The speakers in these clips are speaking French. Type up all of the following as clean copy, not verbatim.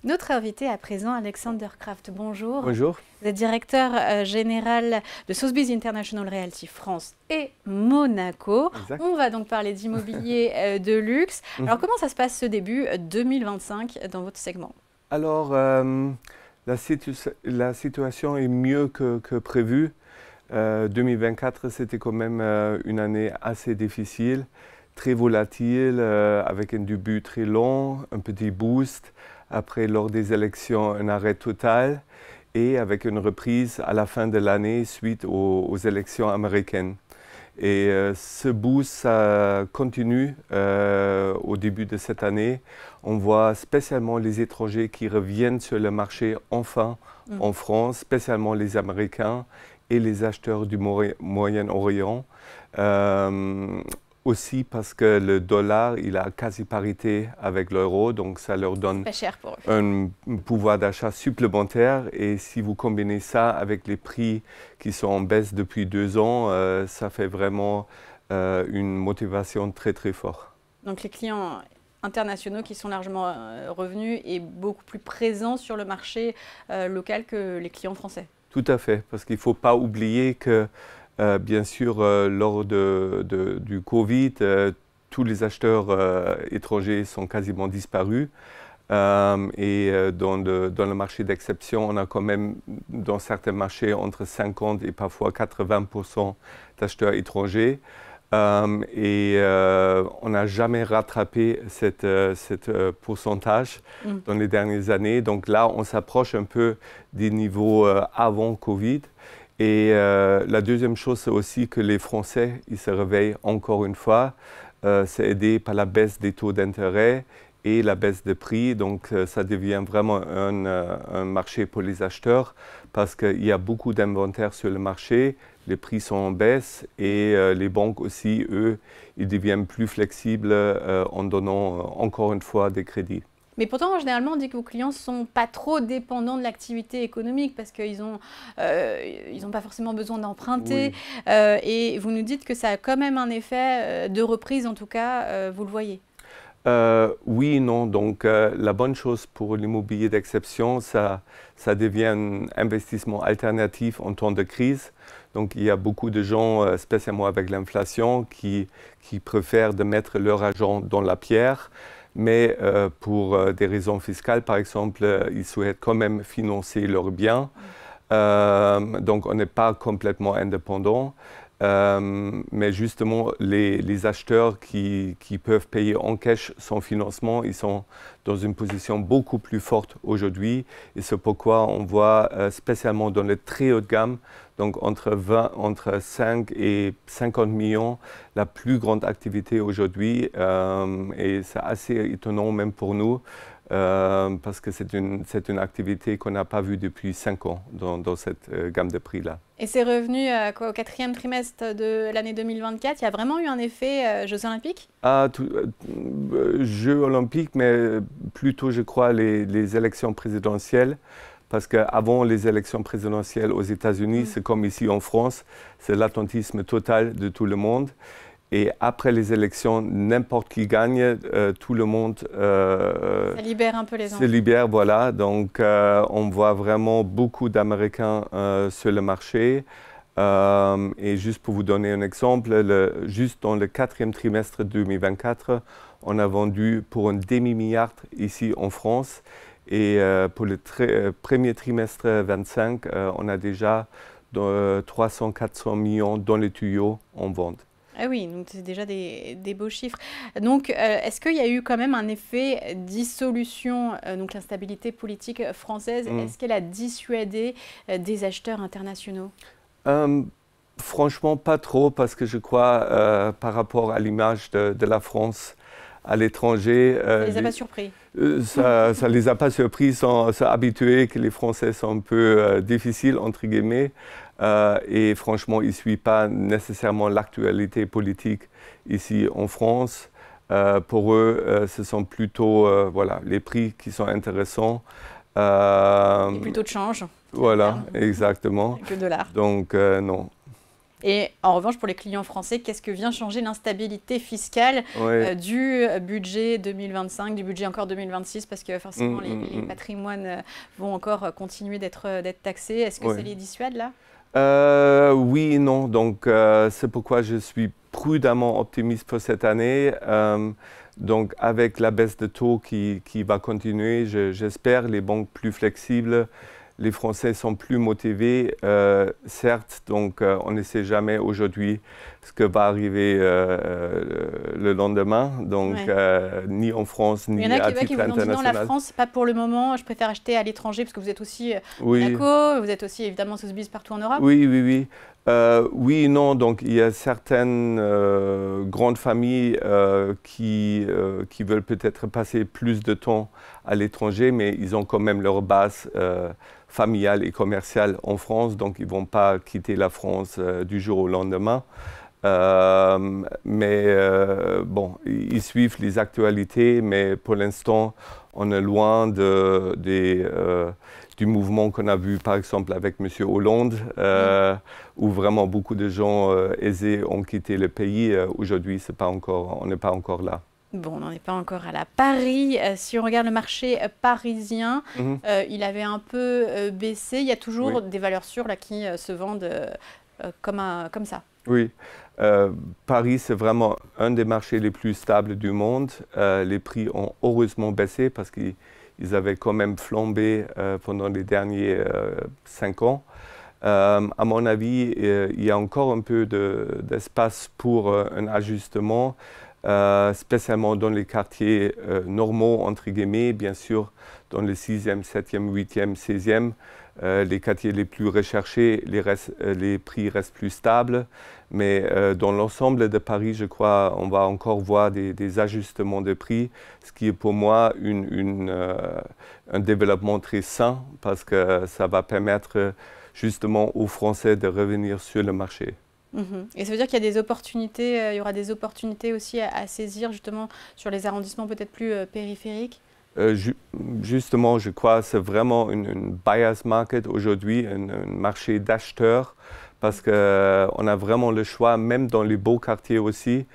Notre invité à présent, Alexander Kraft, bonjour. Bonjour. Vous êtes directeur général de Sotheby's International Realty France et Monaco. Exact. On va donc parler d'immobilier de luxe. Alors comment ça se passe ce début 2025 dans votre segment? Alors, la situation est mieux que prévu. 2024, c'était quand même une année assez difficile, très volatile, avec un début très long, un petit boost. Après, lors des élections, un arrêt total et avec une reprise à la fin de l'année suite aux élections américaines. Et ce boost, ça continue au début de cette année. On voit spécialement les étrangers qui reviennent sur le marché enfin en France, spécialement les Américains et les acheteurs du Moyen-Orient. Aussi parce que le dollar, il a quasi parité avec l'euro, donc ça leur donne pas cher pour eux. un pouvoir d'achat supplémentaire. Et si vous combinez ça avec les prix qui sont en baisse depuis 2 ans, ça fait vraiment une motivation très très forte. Donc les clients internationaux qui sont largement revenus et beaucoup plus présents sur le marché local que les clients français. Tout à fait, parce qu'il ne faut pas oublier que bien sûr, lors du Covid, tous les acheteurs étrangers sont quasiment disparus. Dans le marché d'exception, on a quand même, dans certains marchés, entre 50 et parfois 80% d'acheteurs étrangers. On n'a jamais rattrapé cet pourcentage dans les dernières années. Donc là, on s'approche un peu des niveaux avant Covid. Et la deuxième chose, c'est aussi que les Français, ils se réveillent encore une fois. C'est aidé par la baisse des taux d'intérêt et la baisse des prix. Donc ça devient vraiment un marché pour les acheteurs parce qu'il y a beaucoup d'inventaire sur le marché, les prix sont en baisse et les banques aussi, eux, ils deviennent plus flexibles en donnant encore une fois des crédits. Mais pourtant, généralement, on dit que vos clients ne sont pas trop dépendants de l'activité économique parce qu'ils n'ont pas forcément besoin d'emprunter. Oui. Et vous nous dites que ça a quand même un effet de reprise, en tout cas, vous le voyez. Oui et non. Donc, la bonne chose pour l'immobilier d'exception, ça devient un investissement alternatif en temps de crise. Donc, il y a beaucoup de gens, spécialement avec l'inflation, qui préfèrent de mettre leur argent dans la pierre. Mais pour des raisons fiscales, par exemple, ils souhaitent quand même financer leurs biens. Donc, on n'est pas complètement indépendant. Mais justement, les acheteurs qui peuvent payer en cash son financement, ils sont dans une position beaucoup plus forte aujourd'hui. Et c'est pourquoi on voit spécialement dans le très haut de gamme, donc entre 5 et 50 millions, la plus grande activité aujourd'hui. Et c'est assez étonnant même pour nous. Parce que c'est une activité qu'on n'a pas vue depuis 5 ans dans cette gamme de prix-là. Et c'est revenu au 4e trimestre de l'année 2024. Il y a vraiment eu un effet Jeux Olympiques? Jeux Olympiques, mais plutôt, je crois, les élections présidentielles. Parce qu'avant les élections présidentielles aux États-Unis, c'est comme ici en France, c'est l'attentisme total de tout le monde. Et après les élections, n'importe qui gagne, tout le monde ça libère un peu les gens. se libère, voilà. Donc, on voit vraiment beaucoup d'Américains sur le marché. Et juste pour vous donner un exemple, juste dans le 4e trimestre 2024, on a vendu pour un demi-milliard ici en France. Et pour le premier trimestre 2025, on a déjà 300-400 millions dans les tuyaux en vente. Ah oui, donc c'est déjà des beaux chiffres. Donc, est-ce qu'il y a eu quand même un effet dissolution, donc l'instabilité politique française, est-ce qu'elle a dissuadé des acheteurs internationaux? Franchement, pas trop, parce que je crois, par rapport à l'image de la France à l'étranger... Ça les a pas surpris? Ça ne les a pas surpris, ils sont habitués que les Français sont un peu difficiles, entre guillemets. Et franchement, ils ne suivent pas nécessairement l'actualité politique ici en France. Pour eux, ce sont plutôt voilà, les prix qui sont intéressants. Et plutôt de change. Voilà, exactement. Que de l'art. Donc, non. Et en revanche, pour les clients français, qu'est-ce que vient changer l'instabilité fiscale du budget 2025, du budget encore 2026, parce que forcément les patrimoines vont encore continuer d'être taxés. Est-ce que ça les dissuade là? Oui et non. Donc, c'est pourquoi je suis prudemment optimiste pour cette année. Donc, avec la baisse de taux qui va continuer, j'espère les banques plus flexibles. Les Français sont plus motivés, certes, donc on ne sait jamais aujourd'hui ce que va arriver le lendemain, donc ni en France, ni à titre international. Il y en a qui vous ont dit non, la France, pas pour le moment, je préfère acheter à l'étranger, parce que vous êtes aussi Monaco, vous êtes aussi évidemment Sotheby's partout en Europe. Oui, oui, oui. Oui et non, donc il y a certaines grandes familles qui veulent peut-être passer plus de temps à l'étranger, mais ils ont quand même leur base familiale et commerciale en France, donc ils ne vont pas quitter la France du jour au lendemain. Bon, ils suivent les actualités, mais pour l'instant, on est loin du mouvement qu'on a vu par exemple avec M. Hollande, où vraiment beaucoup de gens aisés ont quitté le pays. Aujourd'hui, on n'est pas encore là. Bon, on n'en est pas encore à la Paris. Si on regarde le marché parisien, il avait un peu baissé. Il y a toujours des valeurs sûres là, qui se vendent comme ça. Oui. Paris, c'est vraiment un des marchés les plus stables du monde. Les prix ont heureusement baissé parce qu'ils avaient quand même flambé pendant les derniers 5 ans. À mon avis, il y a encore un peu d'espace pour un ajustement, spécialement dans les quartiers normaux, entre guillemets, bien sûr, dans les 6e, 7e, 8e, 16e. Les quartiers les plus recherchés, les prix restent plus stables. Mais dans l'ensemble de Paris, je crois, on va encore voir des ajustements de prix, ce qui est pour moi un développement très sain, parce que ça va permettre justement aux Français de revenir sur le marché. Et ça veut dire qu'il y a des opportunités, il y aura des opportunités aussi à saisir justement sur les arrondissements peut-être plus périphériques? Justement, je crois que c'est vraiment une buyer's market aujourd'hui, un marché d'acheteurs, parce qu'on a vraiment le choix, même dans les beaux quartiers aussi,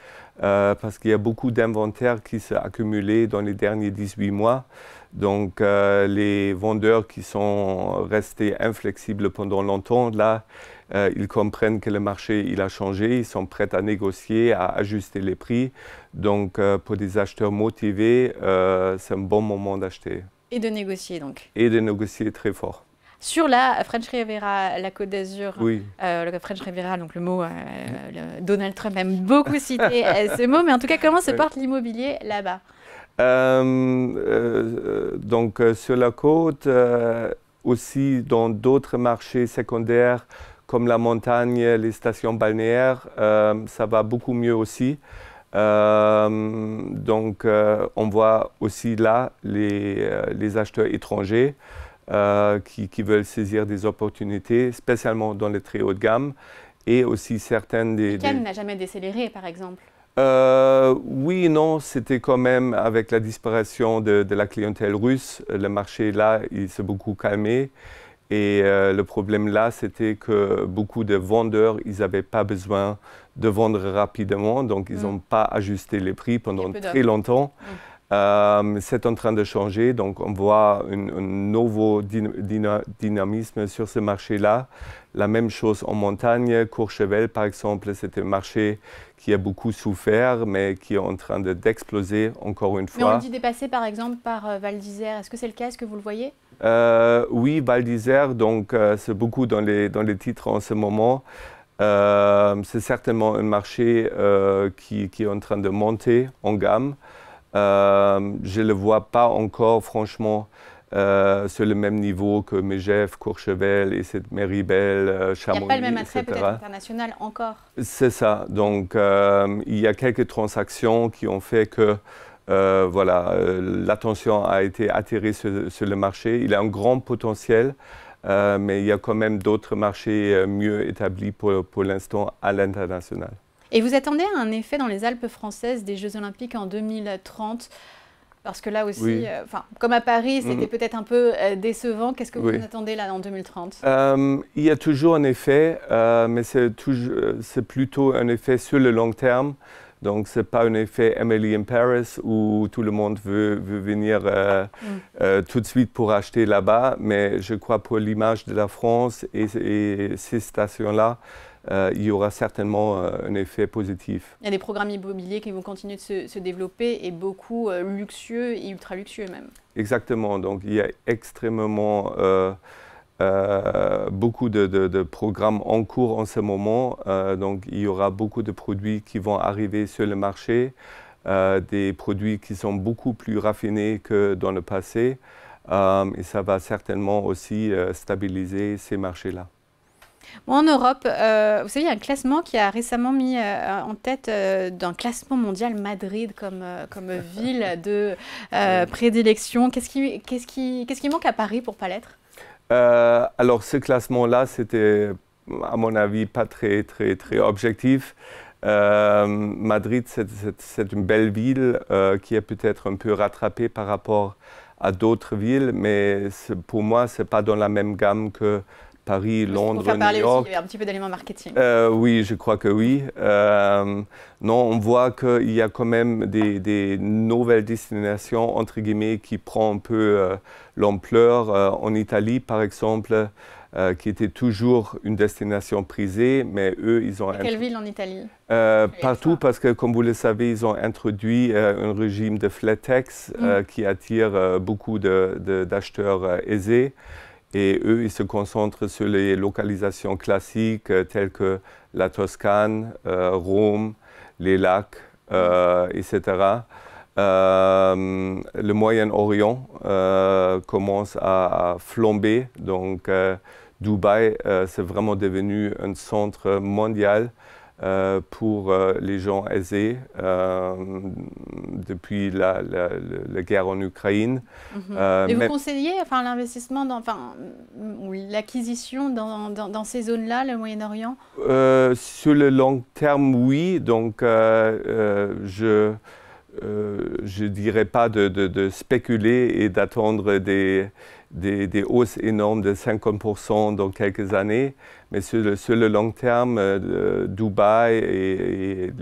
parce qu'il y a beaucoup d'inventaire qui s'est accumulé dans les derniers 18 mois. Donc, les vendeurs qui sont restés inflexibles pendant longtemps, là, ils comprennent que le marché il a changé, ils sont prêts à négocier, à ajuster les prix. Donc, pour des acheteurs motivés, c'est un bon moment d'acheter. Et de négocier donc. Et de négocier très fort. Sur la French Riviera, la Côte d'Azur, oui. Le French Riviera, donc le mot, Donald Trump aime beaucoup citer ce mot, mais en tout cas, comment se porte l'immobilier là-bas? Donc, sur la côte, aussi dans d'autres marchés secondaires, comme la montagne, les stations balnéaires, ça va beaucoup mieux aussi. Donc, on voit aussi là les acheteurs étrangers qui veulent saisir des opportunités, spécialement dans les très haut de gamme, et aussi certaines des... Cannes n'a jamais décéléré, par exemple. Oui et non, c'était quand même avec la disparition de la clientèle russe, le marché là, il s'est beaucoup calmé. Et le problème là, c'était que beaucoup de vendeurs, ils n'avaient pas besoin de vendre rapidement, donc ils n'ont pas ajusté les prix pendant très longtemps. C'est en train de changer, donc on voit un nouveau dynamisme sur ce marché-là. La même chose en montagne, Courchevel par exemple, c'est un marché qui a beaucoup souffert, mais qui est en train d'exploser encore une fois. Mais on le dit dépassé par exemple par Val d'Isère, est-ce que c'est le cas, est-ce que vous le voyez? Oui, Val d'Isère, donc c'est beaucoup dans les titres en ce moment. C'est certainement un marché qui est en train de monter en gamme. Je ne le vois pas encore, franchement, sur le même niveau que Megève, Courchevel et cette Méribel, Chamonix, etc. Il n'y a pas le même attrait peut-être international encore. C'est ça. Donc, il y a quelques transactions qui ont fait que voilà, l'attention a été attirée sur le marché. Il a un grand potentiel, mais il y a quand même d'autres marchés mieux établis pour l'instant à l'international. Et vous attendez un effet dans les Alpes françaises des Jeux Olympiques en 2030 Parce que là aussi, comme à Paris, c'était peut-être un peu décevant. Qu'est-ce que vous en attendez là en 2030? Il y a toujours un effet, mais c'est plutôt un effet sur le long terme. Donc, ce n'est pas un effet Emily in Paris où tout le monde veut venir tout de suite pour acheter là-bas. Mais je crois pour l'image de la France et ces stations-là, il y aura certainement un effet positif. Il y a des programmes immobiliers qui vont continuer de se développer et beaucoup luxueux et ultra luxueux même. Exactement. Donc, il y a extrêmement beaucoup de programmes en cours en ce moment. Donc, il y aura beaucoup de produits qui vont arriver sur le marché, des produits qui sont beaucoup plus raffinés que dans le passé. Et ça va certainement aussi stabiliser ces marchés-là. Bon, en Europe, vous savez, il y a un classement qui a récemment mis en tête d'un classement mondial Madrid comme ville de prédilection. Qu'est-ce qui manque à Paris pour ne pas l'être? Alors, ce classement-là, c'était, à mon avis, pas très objectif. Madrid, c'est une belle ville qui est peut-être un peu rattrapée par rapport à d'autres villes, mais pour moi, ce n'est pas dans la même gamme que Paris, Londres, New York. Aussi, il y a un petit peu d'éléments marketing. Oui, je crois que oui. Non, on voit qu'il y a quand même des nouvelles destinations, entre guillemets, qui prennent un peu l'ampleur. En Italie, par exemple, qui était toujours une destination prisée, mais eux, ils ont... Quelle ville en Italie? Partout, parce que, comme vous le savez, ils ont introduit un régime de flat tax qui attire beaucoup d'acheteurs aisés. Et eux, ils se concentrent sur les localisations classiques telles que la Toscane, Rome, les lacs, etc. Le Moyen-Orient commence à flamber. Donc, Dubaï, c'est vraiment devenu un centre mondial pour les gens aisés depuis la guerre en Ukraine. Et vous conseillez l'investissement, ou l'acquisition dans ces zones-là, le Moyen-Orient? Sur le long terme, oui. Donc, je ne dirais pas de spéculer et d'attendre des hausses énormes de 50% dans quelques années. Mais sur le long terme, Dubaï et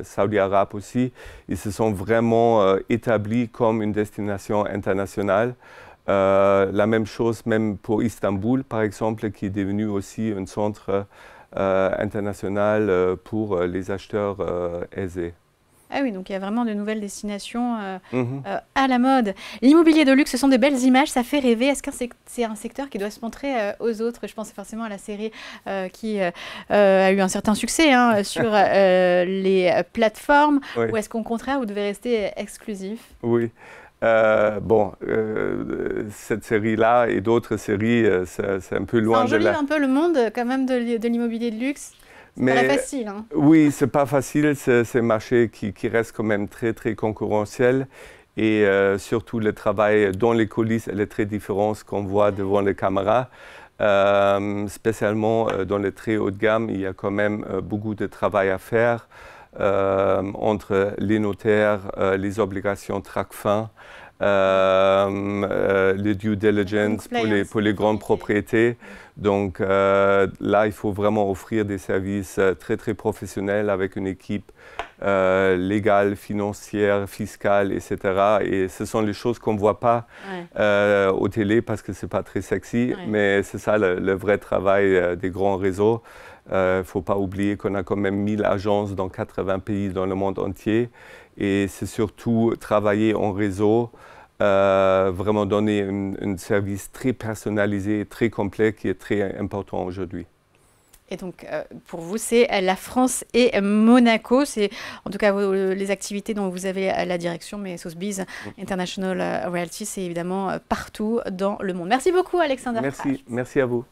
Saudi Arabie aussi, ils se sont vraiment établis comme une destination internationale. La même chose même pour Istanbul, par exemple, qui est devenu aussi un centre international pour les acheteurs aisés. Ah oui, donc il y a vraiment de nouvelles destinations à la mode. L'immobilier de luxe, ce sont de belles images, ça fait rêver. Est-ce que c'est un secteur qui doit se montrer aux autres? Je pense forcément à la série qui a eu un certain succès sur les plateformes. Oui. Ou est-ce qu'au contraire, vous devez rester exclusif? Oui. Cette série-là et d'autres séries, c'est un peu loin de là. Ça enjolive un peu le monde quand même de l'immobilier de luxe. C'est pas facile. Hein. Oui, c'est pas facile. C'est un marché qui reste quand même très concurrentiel. Et surtout, le travail dans les coulisses, elle est très différent de ce qu'on voit devant les caméras. Spécialement dans les très haut de gamme, il y a quand même beaucoup de travail à faire entre les notaires, les obligations TRAC-fin, le due diligence pour les grandes propriétés. Donc là, il faut vraiment offrir des services très professionnels avec une équipe légale, financière, fiscale, etc. Et ce sont les choses qu'on ne voit pas au télé parce que ce n'est pas très sexy, mais c'est ça le vrai travail des grands réseaux. Il ne faut pas oublier qu'on a quand même 1000 agences dans 80 pays dans le monde entier. Et c'est surtout travailler en réseau, vraiment donner un service très personnalisé, très complet, qui est très important aujourd'hui. Et donc, pour vous, c'est la France et Monaco. C'est en tout cas les activités dont vous avez la direction, mais Sotheby's International Realty, c'est évidemment partout dans le monde. Merci beaucoup, Alexander. Merci à vous.